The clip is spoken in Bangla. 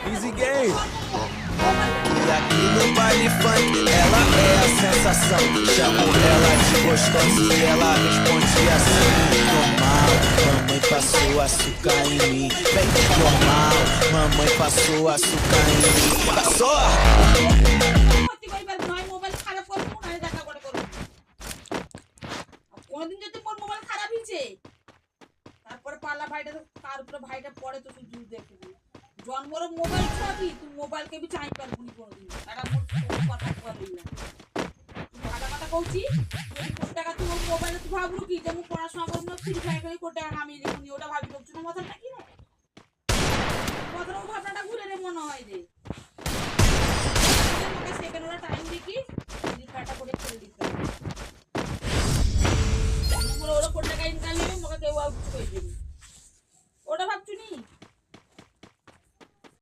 Easy game. E aqui no baile funk ela é a sensação. Chamo ela de gostosa e ela responde assim: normal, mamãe passou açúcar em mim. Vem, normal, mamãe passou açúcar em mim. Passou! কোনদিন যদি মোর মোবাইল খারাপ হয়েছে তারপরে পাল্লা ভাইটা তার উপরে ভাইটা পড়ে তো তুই দেখবি জন্মর মোবাইল ছাড়বি তুই মোবাইলকে বি চাই পারবি না কোনদিন এটা মোর কথা বলবি না তুই ভাটা মাটা কইছি তুই কোটি টাকা তুই মোর মোবাইলে তুই ভাবলু কি যে মোর পড়াশোনা করব না ফ্রি ফায়ার করে কোটি টাকা কামিয়ে দিবি ওটা ভাবি লোকজন মাথাটা কি রে কথাটা ভাবনাটা ঘুরে রে মনে হয় রে